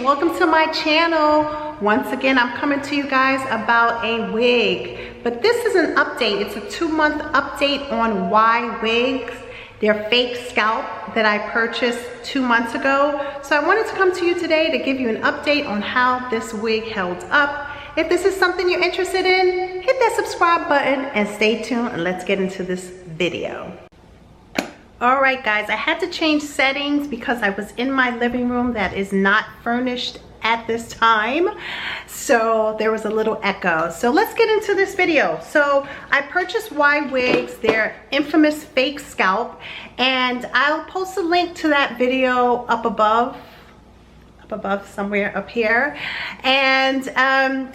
welcome to my channel. Once again, I'm coming to you guys about a wig, but this is an update. It's a 2-month update on YWIGS, their fake scalp that I purchased 2 months ago. So I wanted to come to you today to give you an update on how this wig held up. If this is something you're interested in, hit that subscribe button and stay tuned, and let's get into this video. All right, guys, I had to change settings because I was in my living room that is not furnished at this time, so there was a little echo. So let's get into this video. So I purchased YWIGS, their infamous fake scalp, and I'll post a link to that video up above somewhere up here, and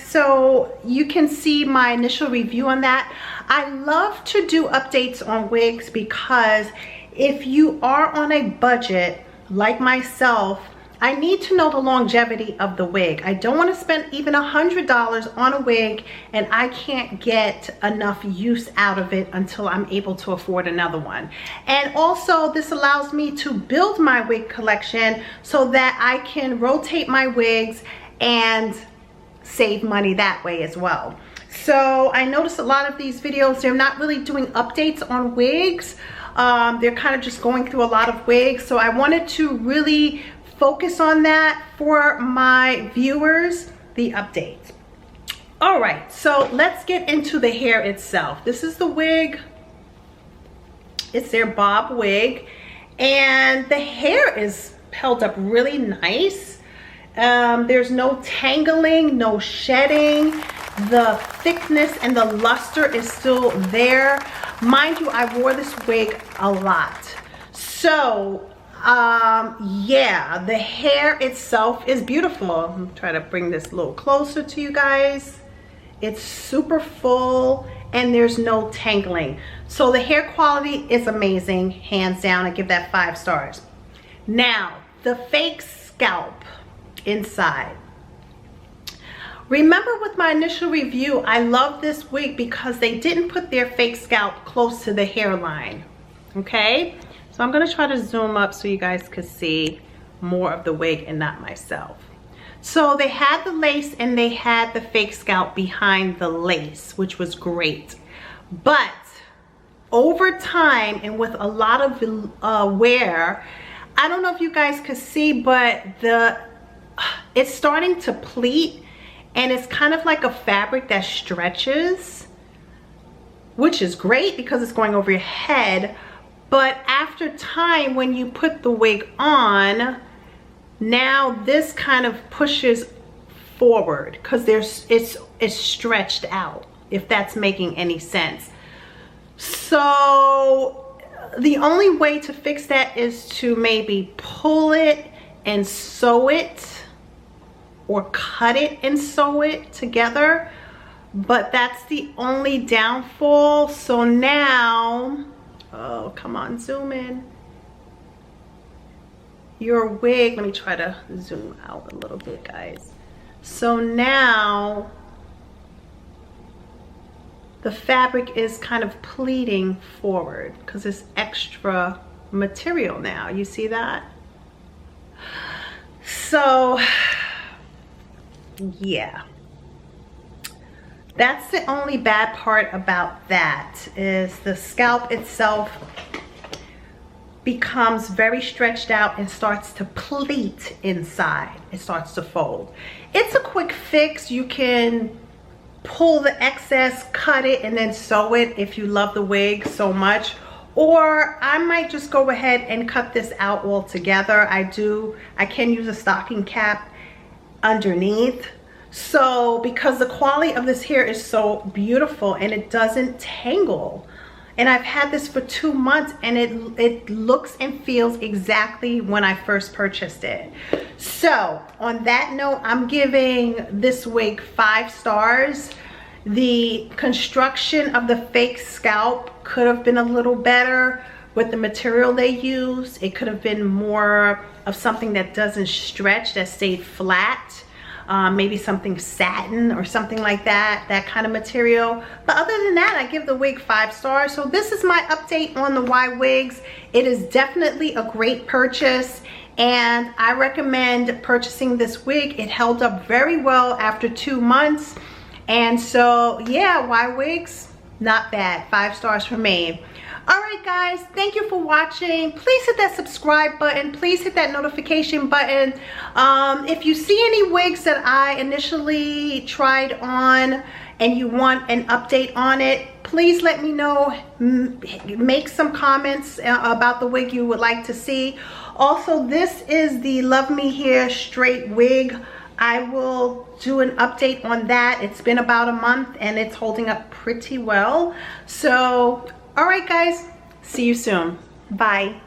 so you can see my initial review on that. I love to do updates on wigs because if you are on a budget like myself, I need to know the longevity of the wig. I don't want to spend even $100 on a wig and I can't get enough use out of it until I'm able to afford another one. And also this allows me to build my wig collection so that I can rotate my wigs and save money that way as well. So I noticed a lot of these videos, they're not really doing updates on wigs. They're kind of just going through a lot of wigs. So I wanted to really focus on that for my viewers, the updates. All right, so let's get into the hair itself. This is the wig. It's their bob wig, and the hair is held up really nice. There's no tangling, no shedding. The thickness and the luster is still there. Mind you, I wore this wig a lot. So yeah, the hair itself is beautiful. I'm trying to bring this a little closer to you guys. It's super full and there's no tangling. So the hair quality is amazing, hands down. I give that 5 stars. Now, the fake scalp inside. Remember with my initial review, I love this wig because they didn't put their fake scalp close to the hairline, okay? So I'm gonna try to zoom up so you guys could see more of the wig and not myself. So they had the lace and they had the fake scalp behind the lace, which was great. But over time and with a lot of wear, I don't know if you guys could see, but it's starting to pleat. And it's kind of like a fabric that stretches, which is great because it's going over your head. But after time, when you put the wig on, now this kind of pushes forward because it's stretched out, if that's making any sense. So the only way to fix that is to maybe pull it and sew it, or cut it and sew it together, but that's the only downfall. So now, oh, come on, zoom in. Your wig, let me try to zoom out a little bit, guys. So now the fabric is kind of pleating forward because it's extra material now. You see that? So yeah, that's the only bad part about that, is the scalp itself becomes very stretched out and starts to pleat inside. It starts to fold. It's a quick fix. You can pull the excess, cut it, and then sew it if you love the wig so much. Or I might just go ahead and cut this out altogether. I can use a stocking cap underneath. So because the quality of this hair is so beautiful and it doesn't tangle, and I've had this for 2 months and it looks and feels exactly when I first purchased it. So on that note, I'm giving this wig 5 stars. The construction of the fake scalp could have been a little better with the material they used. It could have been more of something that doesn't stretch, that stayed flat. Maybe something satin or something like that, that kind of material. But other than that, I give the wig 5 stars. So this is my update on the YWIGS. It is definitely a great purchase, and I recommend purchasing this wig. It held up very well after 2 months. And so yeah, YWIGS, not bad. 5 stars for me. All right guys, thank you for watching. Please hit that subscribe button. Please hit that notification button. If you see any wigs that I initially tried on and you want an update on it, please let me know. Make some comments about the wig you would like to see. Also, this is the Love Me Hair straight wig. I will do an update on that. It's been about a month and it's holding up pretty well. So all right guys, see you soon. Bye.